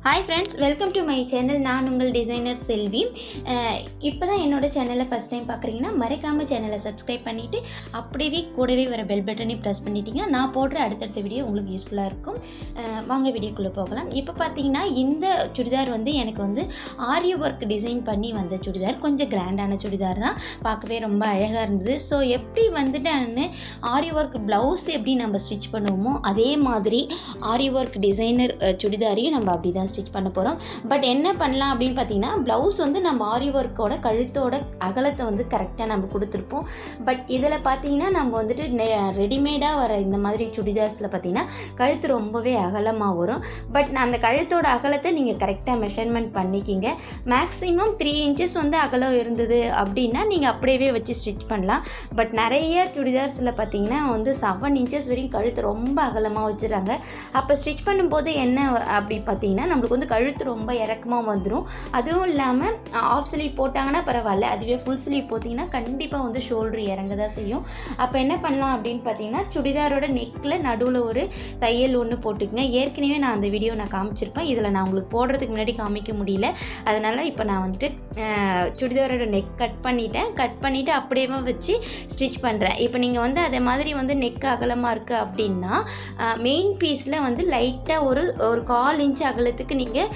Hi friends, welcome to my channel. நான் உங்கள் designer செல்வி. இப்போதான் என்னோட சேனலை ஃபஸ்ட் டைம் பார்க்குறீங்கன்னா மறக்காமல் சேனலை சப்ஸ்கிரைப் பண்ணிவிட்டு அப்படியே கூடவே வர பெல் பட்டனையும் ப்ரெஸ் பண்ணிட்டீங்கன்னா நான் போடுற அடுத்தடுத்த வீடியோ உங்களுக்கு யூஸ்ஃபுல்லாக இருக்கும். வாங்க வீடியோக்குள்ளே போகலாம். இப்போ பார்த்தீங்கன்னா இந்த சுடிதார் வந்து எனக்கு வந்து ஆரி ஒர்க் டிசைன் பண்ணி வந்த சுடிதார், கொஞ்சம் கிராண்டான சுடிதார் தான், பார்க்கவே ரொம்ப அழகாக இருந்தது. ஸோ எப்படி வந்துட்டு நான் ஆரி ஒர்க் ப்ளவுஸ் எப்படி நம்ம ஸ்டிச் பண்ணுவோமோ அதே மாதிரி ஆரி ஒர்க் டிசைனர் சுடிதாரையும் நம்ம அப்படி தான் ஸ்டிச் பண்ண போகிறோம். பட் என்ன பண்ணலாம் அப்படின்னு பார்த்தீங்கன்னா, ப்ளவுஸ் வந்து நம்ம ஆரி ஒர்க்கோட கழுத்தோட அகலத்தை வந்து கரெக்டாக நம்ம கொடுத்துருப்போம். பட் இதில் பார்த்தீங்கன்னா நம்ம வந்துட்டு ரெடிமேடாக வர இந்த மாதிரி சுடிதார்ஸில் பார்த்தீங்கன்னா கழுத்து ரொம்பவே அகலமாக வரும். பட் அந்த கழுத்தோட அகலத்தை நீங்கள் கரெக்டாக மெஷர்மெண்ட் பண்ணிக்கிங்க. மேக்ஸிமம் 3 இன்ச்சஸ் வந்து அகலம் இருந்தது அப்படின்னா நீங்கள் அப்படியே வச்சு ஸ்டிச் பண்ணலாம். பட் நிறைய சுடிதார்ஸில் பார்த்தீங்கன்னா வந்து 7 இன்ச்சஸ் வரைக்கும் கழுத்து ரொம்ப அகலமாக வச்சுறாங்க. அப்போ ஸ்டிச் பண்ணும்போது என்ன அப்படி பார்த்தீங்கன்னா நம்மளுக்கு வந்து கழுத்து ரொம்ப இறக்கமாக வந்துடும். அதுவும் இல்லாமல் ஆஃப் ஸ்லீவ் போட்டாங்கன்னா பரவாயில்ல, அதுவே ஃபுல் ஸ்லீவ் போட்டிங்கன்னா கண்டிப்பாக வந்து ஷோல்டர் இறங்க தான் செய்யும். அப்போ என்ன பண்ணலாம் அப்படின்னு பார்த்தீங்கன்னா, சுடிதாரோட நெக்கில் நடுவில் ஒரு தையல் ஒன்று போட்டுக்குங்க. ஏற்கனவே நான் அந்த வீடியோ காமிச்சிருப்பேன். இதில் நான் உங்களுக்கு போடுறதுக்கு முன்னாடி காமிக்க முடியல. அதனால் இப்போ நான் வந்துட்டு சுடிதாரோட நெக் கட் பண்ணிவிட்டு அப்படியே வச்சு ஸ்டிச் பண்ணுறேன். இப்போ நீங்கள் வந்து அதே மாதிரி வந்து நெக் அகலமாக இருக்குது அப்படின்னா மெயின் பீஸில் வந்து லைட்டாக ஒரு 1/4 இன்ச் அகலத்துக்கு நீங்கள்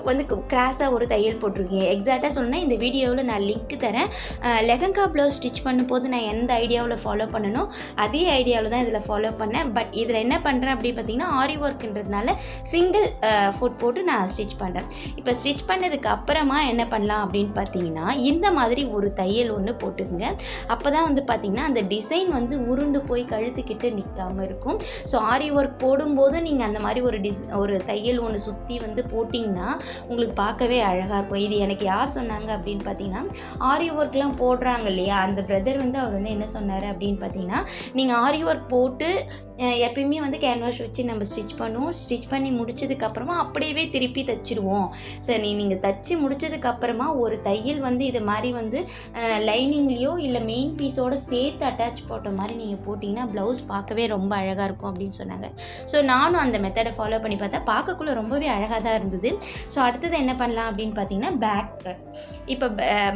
வந்து கிராஸாக ஒரு தையல் போட்டிருக்கீங்க. எக்ஸாக்டாக சொன்னால் இந்த வீடியோவில் நான் லிங்க் தரேன். லெஹங்கா ப்ளவுஸ் ஸ்டிச் பண்ணும்போது நான் எந்த ஐடியாவில் ஃபாலோ பண்ணணும் அதே ஐடியாவில் தான் இதில் ஃபாலோ பண்ணேன். பட் இதில் என்ன பண்ணுறேன் அப்படின்னு பார்த்தீங்கன்னா, ஆரி ஒர்க்குன்றதுனால சிங்கிள் ஃபுட் போட்டு நான் ஸ்டிச் பண்ணுறேன். இப்போ ஸ்டிச் பண்ணதுக்கு அப்புறமா என்ன பண்ணலாம் அப்படின்னு பார்த்தீங்கன்னா, இந்த மாதிரி ஒரு தையல் ஒன்று போட்டுக்குங்க. அப்போ தான் வந்து பார்த்தீங்கன்னா அந்த டிசைன் வந்து உருண்டு போய் கழுத்துக்கிட்டு நிற்காமல் இருக்கும். ஸோ ஆரி ஒர்க் போடும்போது நீங்கள் அந்த மாதிரி ஒரு தையல் ஒன்று சுற்றி வந்து போட்டிங்கன்னா உங்களுக்கு பார்க்கவே அழகாக இருக்கும். இது எனக்கு யார் சொன்னாங்க அப்படின்னு பார்த்தீங்கன்னா, ஆரி ஒர்க்லாம் போடுறாங்க இல்லையா, அந்த பிரதர் வந்து அவர் வந்து என்ன சொன்னார் அப்படின்னு பார்த்தீங்கன்னா, நீங்கள் ஆரி ஒர்க் போட்டு எப்பயுமே வந்து கேன்வாஷ் வச்சு நம்ம ஸ்டிச் பண்ணுவோம். ஸ்டிச் பண்ணி முடிச்சதுக்கப்புறமா அப்படியே திருப்பி தைச்சிடுவோம். சரி, நீங்கள் தைச்சி முடிச்சதுக்கப்புறமா ஒரு தையல் வந்து இது மாதிரி வந்து லைனிங்லேயோ இல்லை மெயின் பீஸோடு சேர்த்து அட்டாச் போட்ட மாதிரி நீங்கள் போட்டிங்கன்னா ப்ளவுஸ் பார்க்கவே ரொம்ப அழகாக இருக்கும் அப்படின்னு சொன்னாங்க. ஸோ நானும் அந்த மெத்தடை ஃபாலோ பண்ணி பார்த்தா பார்க்கக்குள்ளே ரொம்பவே அழகாக தான் இருந்தது. ஸோ அடுத்தது என்ன பண்ணலாம் அப்படின்னு பார்த்தீங்கன்னா, பேக் கட். இப்போ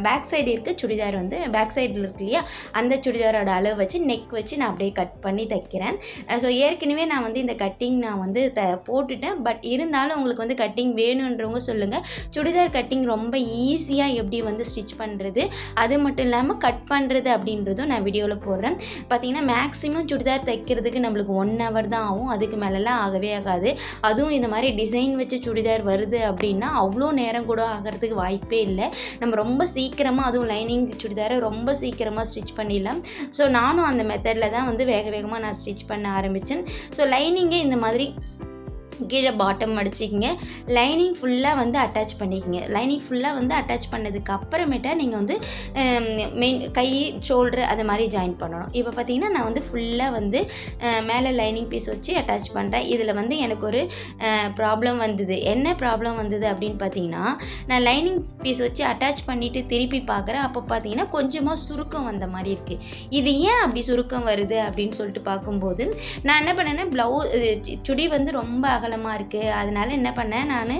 பேக் சைடு இருக்குது சுடிதார் வந்து பேக் சைடில் இருக்கு இல்லையா, அந்த சுடிதாரோட அளவு வச்சு நெக் வச்சு நான் அப்படியே கட் பண்ணி தைக்கிறேன். ஸோ ஏற்கனவே நான் வந்து இந்த கட்டிங் நான் வந்து போட்டுட்டேன். பட் இருந்தாலும் உங்களுக்கு வந்து கட்டிங் வேணுன்றவங்க சொல்லுங்கள். சுடிதார் கட்டிங் ரொம்ப ஈஸியாக எப்படி வந்து ஸ்டிச் பண்ணுறது, அது மட்டும் இல்லாமல் கட் பண்ணுறது அப்படின்றதும் நான் வீடியோவில் போடுறேன். பார்த்தீங்கன்னா மேக்ஸிமம் சுடிதார் தைக்கிறதுக்கு நம்மளுக்கு 1 hour தான் ஆகும். அதுக்கு மேலெலாம் ஆகவே ஆகாது. அதுவும் இந்த மாதிரி டிசைன் வச்சு சுடிதார் வருது அப்படின்னா அவ்வளோ நேரம் கூட ஆகிறதுக்கு வாய்ப்பே இல்லை. நம்ம ரொம்ப சீக்கிரமாக, அதுவும் லைனிங் சுடிதாரை ரொம்ப சீக்கிரமாக ஸ்டிச் பண்ணிடலாம். ஸோ நானும் அந்த மெத்தடில் தான் வந்து வேகமாக நான் ஸ்டிச் பண்ண ஆரம்பித்தேன். ஸோ லைனிங்கே இந்த மாதிரி கீழே பாட்டம் அடிச்சிக்கிங்க. லைனிங் ஃபுல்லாக வந்து அட்டாச் பண்ணிக்கோங்க. லைனிங் ஃபுல்லாக வந்து அட்டாச் பண்ணதுக்கு அப்புறமேட்டா நீங்கள் வந்து மெயின் கை ஷோல்டர் அது மாதிரி ஜாயின் பண்ணணும். இப்போ பார்த்தீங்கன்னா நான் வந்து ஃபுல்லாக வந்து மேலே லைனிங் பீஸ் வச்சு அட்டாச் பண்ணுறேன். இதில் வந்து எனக்கு ஒரு ப்ராப்ளம் வந்தது. என்ன ப்ராப்ளம் வந்தது அப்படின்னு பார்த்தீங்கன்னா, நான் லைனிங் பீஸ் வச்சு அட்டாச் பண்ணிவிட்டு திருப்பி பார்க்குறேன். அப்போ பார்த்தீங்கன்னா கொஞ்சமாக சுருக்கம் வந்த மாதிரி இருக்குது. இது ஏன் அப்படி சுருக்கம் வருது அப்படின்னு சொல்லிட்டு பார்க்கும்போது நான் என்ன பண்ணேன்னா, சுடி வந்து ரொம்ப அகலமாக இருக்குது. அதனால் என்ன பண்ணேன், நான்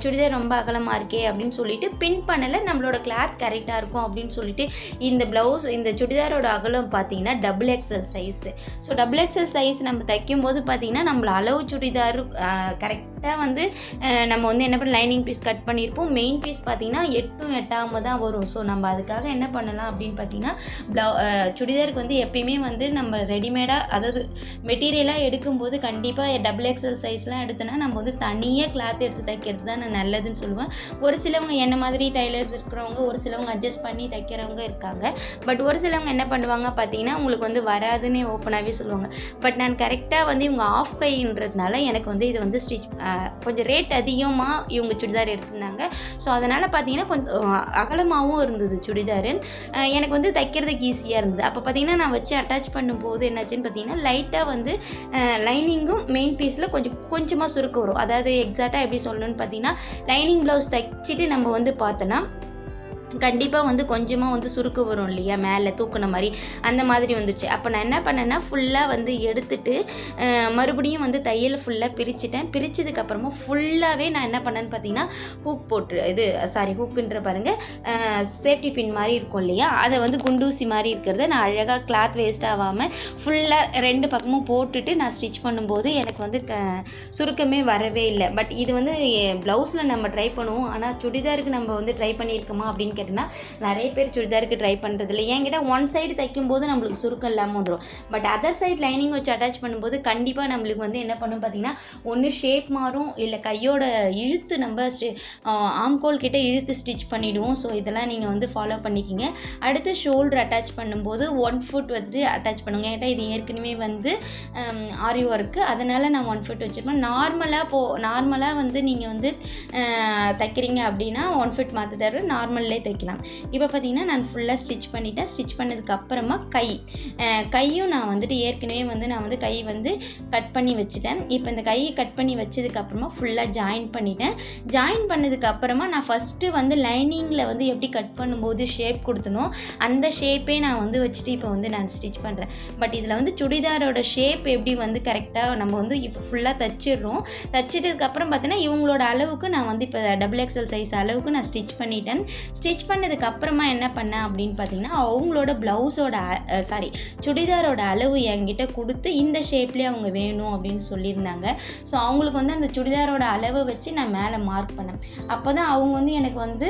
சுடிதார் ரொம்ப அகலமாக இருக்கே அப்படின்னு சொல்லிட்டு பின் பண்ணலை. நம்மளோட கிளாத் கரெக்டாக இருக்கும் அப்படின்னு சொல்லிட்டு இந்த சுடிதாரோட அகலம் பார்த்தீங்கன்னா XXL size. So XXL size நம்ம தைக்கும்போது பார்த்தீங்கன்னா நம்மள அளவு சுடிதார் கரெக்டாக வந்து நம்ம வந்து என்ன பண்ண லைனிங் பீஸ் கட் பண்ணியிருப்போம். மெயின் பீஸ் பார்த்தீங்கன்னா 8 எட்டாம தான் வரும். ஸோ நம்ம அதுக்காக என்ன பண்ணலாம் அப்படின்னு பார்த்தீங்கன்னா, சுடிதாருக்கு வந்து எப்பயுமே வந்து நம்ம ரெடிமேடாக, அதாவது மெட்டீரியலாக எடுக்கும்போது கண்டிப்பாக XXL சைஸ்லாம் எடுத்தோன்னா நம்ம வந்து தனியாக கிளாத் எடுத்து தைக்கிறது தான் நான் நல்லதுன்னு சொல்லுவேன். ஒரு சிலவங்க என்ன மாதிரி டைலர்ஸ் இருக்கிறவங்க, ஒரு சிலவங்க அட்ஜஸ்ட் பண்ணி தைக்கிறவங்க இருக்காங்க. பட் ஒரு சிலவங்க என்ன பண்ணுவாங்க பார்த்தீங்கன்னா, உங்களுக்கு வந்து வராதுன்னு ஓப்பனாகவே சொல்லுவாங்க. பட் நான் கரெக்டாக வந்து இவங்க ஆஃப் கைன்றதுனால எனக்கு வந்து இது வந்து கொஞ்சம் ரேட் அதிகமாக இவங்க சுடிதார் எடுத்திருந்தாங்க. ஸோ அதனால் பார்த்தீங்கன்னா கொஞ்சம் அகலமாகவும் இருந்தது சுடிதார். எனக்கு வந்து தைக்கிறதுக்கு ஈஸியாக இருந்தது. அப்போ பார்த்தீங்கன்னா நான் வச்சு அட்டாச் பண்ணும்போது என்னாச்சுன்னு பார்த்தீங்கன்னா, லைட்டாக வந்து லைனிங்கும் மெயின் பீஸில் கொஞ்சமாக சுருக்க வரும். அதாவது எக்ஸாக்டாக எப்படி சொல்லணும்னு பார்த்தீங்கன்னா, லைனிங் ப்ளவுஸ் தைச்சிட்டு நம்ம வந்து பார்த்தோன்னா கண்டிப்பாக வந்து கொஞ்சமாக வந்து சுருக்கு வரும் இல்லையா, மேலே தூக்குன மாதிரி அந்த மாதிரி வந்துச்சு. அப்போ நான் என்ன பண்ணேன்னா ஃபுல்லாக வந்து எடுத்துட்டு மறுபடியும் வந்து தையல் ஃபுல்லாக பிரிச்சுட்டேன். பிரித்ததுக்கப்புறமா ஃபுல்லாகவே நான் என்ன பண்ணேன்னு பார்த்தீங்கன்னா ஹூக் போட்டு ஹூக்குன்ற பாருங்கள், சேஃப்டி பின் மாதிரி இருக்கும் இல்லையா, அதை வந்து குண்டூசி மாதிரி இருக்கிறத நான் அழகாக கிளாத் வேஸ்ட் ஆகாமல் ஃபுல்லாக 2 பக்கமும் போட்டுட்டு நான் ஸ்டிச் பண்ணும்போது எனக்கு வந்து சுருக்கமே வரவே இல்லை. பட் இது வந்து ப்ளவுஸில் நம்ம ட்ரை பண்ணுவோம், ஆனால் சுடிதாருக்கு நம்ம வந்து ட்ரை பண்ணியிருக்கோமா அப்படின்னு கேட்டிங்கன்னா நிறைய பேர் சுடிதாருக்கு ட்ரை பண்ணுறதில்ல. என்கிட்ட ஒன் சைடு தைக்கும்போது நம்மளுக்கு சுருக்கம் இல்லாமல் வந்துடும். பட் அதர் சைட் லைனிங் வச்சு அட்டாச் பண்ணும்போது கண்டிப்பாக நம்மளுக்கு வந்து என்ன பண்ணும் பார்த்தீங்கன்னா ஒன்று ஷேப் மாறும், இல்லை கையோட இழுத்து நம்ம ஆம்கோல் கிட்ட இழுத்து ஸ்டிச் பண்ணிவிடுவோம். ஸோ இதெல்லாம் நீங்கள் வந்து ஃபாலோ பண்ணிக்கிங்க. அடுத்து ஷோல்டர் அட்டாச் பண்ணும்போது 1 ஃபுட் வந்து அட்டாச் பண்ணுங்க. ஏன்டா இது ஏற்கனவே வந்து ஆரி ஒர்க்கு, அதனால் நான் 1 ஃபுட் வச்சுருப்பேன். நார்மலாக வந்து நீங்கள் வந்து தைக்கிறீங்க அப்படின்னா 1 ஃபுட் மாற்ற தவிர நார்மல்லே தைக்கலாம். இப்போ பார்த்தீங்கன்னா நான் ஃபுல்லாக ஸ்டிச் பண்ணிட்டேன். ஸ்டிச் பண்ணதுக்கப்புறமா கையும் நான் வந்துட்டு ஏற்கனவே வந்து நான் வந்து கை வந்து கட் பண்ணி வச்சுட்டேன். இப்போ இந்த கையை கட் பண்ணி வச்சதுக்கப்புறமா ஃபுல்லாக ஜாயின் பண்ணிட்டேன். ஜாயின் பண்ணதுக்கப்புறமா நான் ஃபஸ்ட்டு வந்து லைனிங்கில் வந்து எப்படி கட் பண்ணும்போது ஷேப் கொடுத்தனோ அந்த ஷேப்பே நான் வந்து வச்சுட்டு இப்போ வந்து நான் ஸ்டிச் பண்ணுறேன். பட் இதில் வந்து சுடிதாரோட ஷேப் எப்படி வந்து கரெக்டாக நம்ம வந்து இப்போ ஃபுல்லாக தைச்சிடுறோம். தைச்சிட்டதுக்கப்புறம் பார்த்தீங்கன்னா இவங்களோட அளவுக்கு நான் வந்து இப்போ XXL சைஸ் அளவுக்கு நான் ஸ்டிச் பண்ணிட்டேன். ஸ்டிச் பண்ணதுக்கப்புறமா என்ன பண்ணேன் அப்படின்னு பார்த்தீங்கன்னா அவங்களோட ப்ளவுஸோட சுடிதாரோட அளவு என்கிட்ட கொடுத்து இந்த ஷேப்லேயே அவங்க வேணும் அப்படின்னு சொல்லியிருந்தாங்க. ஸோ அவங்களுக்கு வந்து அந்த சுடிதாரோட அளவை வச்சு நான் மேலே மார்க் பண்ணேன். அப்போ தான் அவங்க வந்து எனக்கு வந்து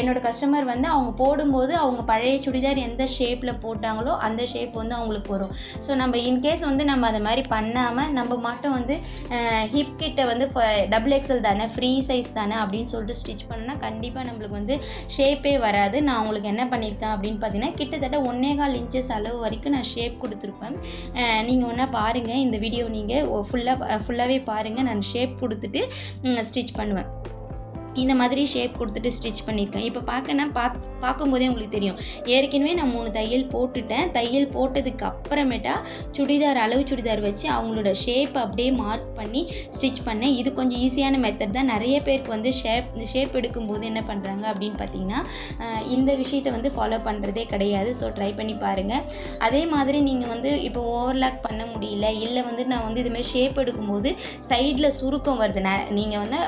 என்னோடய கஸ்டமர் வந்து அவங்க போடும்போது அவங்க பழைய சுடிதார் எந்த ஷேப்பில் போட்டாங்களோ அந்த ஷேப் வந்து அவங்களுக்கு வரும். ஸோ நம்ம இன்கேஸ் வந்து நம்ம அதை மாதிரி பண்ணாமல் நம்ம மட்டும் வந்து ஹிப் கிட்ட வந்து XXL தானே, ஃப்ரீ சைஸ் தானே அப்படின்னு சொல்லிட்டு ஸ்டிச் பண்ணால் கண்டிப்பாக நம்மளுக்கு வந்து ஷேப்பே வராது. நான் உங்களுக்கு என்ன பண்ணியிருக்கேன் அப்படின்னு பார்த்தீங்கன்னா கிட்டத்தட்ட 1.25 இன்ச்சஸ் அளவு வரைக்கும் நான் ஷேப் கொடுத்துருப்பேன். நீங்கள் ஒன்றா பாருங்கள், இந்த வீடியோ நீங்கள் ஃபுல்லாகவே பாருங்கள். நான் ஷேப் கொடுத்துட்டு ஸ்டிச் பண்ணுவேன். இந்த மாதிரி ஷேப் கொடுத்துட்டு ஸ்டிச் பண்ணியிருக்கேன். இப்போ பார்க்கும்போதே உங்களுக்கு தெரியும் ஏற்கனவே நான் 3 தையல் போட்டுட்டேன். தையல் போட்டதுக்கு அப்புறமேட்டா அளவு சுடிதார் வச்சு அவங்களோட ஷேப் அப்படியே மார்க் பண்ணி ஸ்டிச் பண்ணேன். இது கொஞ்சம் ஈஸியான மெத்தட் தான். நிறைய பேருக்கு வந்து ஷேப் எடுக்கும்போது என்ன பண்ணுறாங்க அப்படின்னு பார்த்தீங்கன்னா இந்த விஷயத்தை வந்து ஃபாலோ பண்ணுறதே கிடையாது. ஸோ ட்ரை பண்ணி பாருங்கள். அதே மாதிரி நீங்கள் வந்து இப்போ ஓவர்லாக் பண்ண முடியல, இல்லை வந்து நான் வந்து இதுமாதிரி ஷேப் எடுக்கும்போது சைடில் சுருக்கம் வருது, நீங்கள் வந்து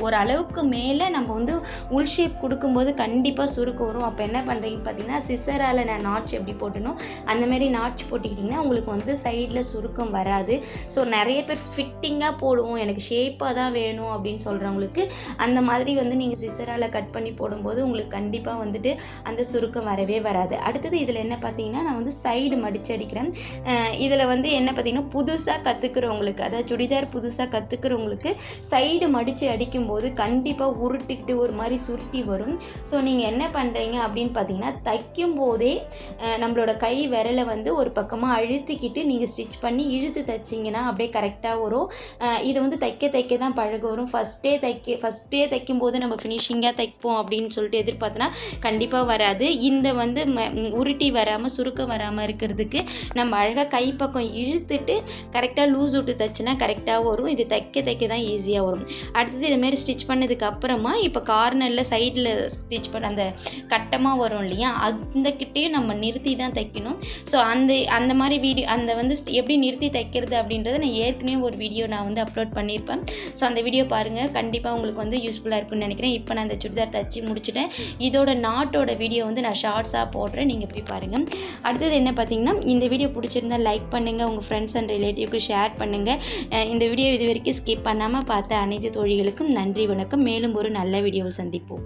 ஒரு அளவுக்கு மேலே நம்ம வந்து உள் ஷேப் கொடுக்கும்போது கண்டிப்பாக சுருக்கம் வரும். அப்போ என்ன பண்ணுறீங்கன்னு பார்த்தீங்கன்னா சிசரால் நான் நாட்ச் எப்படி போட்டணும் அந்தமாரி நாட்ச் போட்டிக்கிட்டிங்கன்னா உங்களுக்கு வந்து சைடில் சுருக்கம் வராது. ஸோ நிறைய பேர் ஃபிட்டிங்காக போடுவோம், எனக்கு ஷேப்பாக தான் வேணும் அப்படின்னு சொல்கிறவங்களுக்கு அந்த மாதிரி வந்து நீங்கள் சிசரால் கட் பண்ணி போடும்போது உங்களுக்கு கண்டிப்பாக வந்துட்டு அந்த சுருக்கம் வரவே வராது. அடுத்தது இதில் என்ன பார்த்தீங்கன்னா நான் வந்து சைடு மடித்து அடிக்கிறேன். இதில் வந்து என்ன பார்த்தீங்கன்னா புதுசாக கற்றுக்கிறவங்களுக்கு, அதாவது சுடிதார் புதுசாக கற்றுக்கிறவங்களுக்கு சைடு மடித்து அடிக்கும்போது கண்டிப்பாக உருட்டிக்கிட்டு ஒரு மாதிரி சுருட்டி வரும். ஸோ நீங்கள் என்ன பண்ணுறீங்க அப்படின்னு பார்த்தீங்கன்னா தைக்கும் போதே நம்மளோட கை விரலை வந்து ஒரு பக்கமாக அழுத்திக்கிட்டு நீங்கள் ஸ்டிச் பண்ணி இழுத்து தைச்சிங்கன்னா அப்படியே கரெக்டாக வரும். இது வந்து தைக்க தான் பழக வரும். ஃபஸ்ட்டே தைக்கும் போது நம்ம ஃபினிஷிங்காக தைப்போம் அப்படின்னு சொல்லிட்டு எதிர்பார்த்தனா கண்டிப்பாக வராது. இந்த வந்து உருட்டி வராமல் சுருக்கம் வராமல் இருக்கிறதுக்கு நம்ம அழகாக கை பக்கம் இழுத்துட்டு கரெக்டாக லூஸ் விட்டு தைச்சினா கரெக்டாக வரும். இது தைக்க தான் ஈஸியாக வரும். அடுத்தது இதுமாரி ஸ்டிச் பண்ணதுக்கு அப்புறமா இப்போ கார்னரில் சைடில் ஸ்டிச் பண்ண அந்த கட்டமாக வரும் இல்லையா, அந்த கிட்டேயும் நம்ம நிறுத்தி தான் தைக்கணும். ஸோ அந்த மாதிரி வீடியோ அந்த வந்து எப்படி நிறுத்தி தைக்கிறது அப்படின்றத நான் ஏற்கனவே ஒரு வீடியோ நான் வந்து அப்லோட் பண்ணியிருப்பேன். ஸோ அந்த வீடியோ பாருங்கள், கண்டிப்பாக உங்களுக்கு வந்து யூஸ்ஃபுல்லாக இருக்குன்னு நினைக்கிறேன். இப்போ நான் அந்த சுடிதார் தைச்சி முடிச்சுட்டேன். இதோட நாட்டோட வீடியோ வந்து நான் ஷார்ட்ஸாக போடுறேன், நீங்கள் போய் பாருங்கள். அடுத்தது என்ன பார்த்தீங்கன்னா இந்த வீடியோ பிடிச்சிருந்தா லைக் பண்ணுங்கள், உங்கள் ஃப்ரெண்ட்ஸ் அண்ட் ரிலேட்டிவ்க்கு ஷேர் பண்ணுங்கள். இந்த வீடியோ இது வரைக்கும் ஸ்கிப் பண்ணாமல் பார்த்த அனைத்து தோழிகளுக்கும் நன்றி, வணக்கம். மேலும் ஒரு நல்ல வீடியோவில் சந்திப்போம்.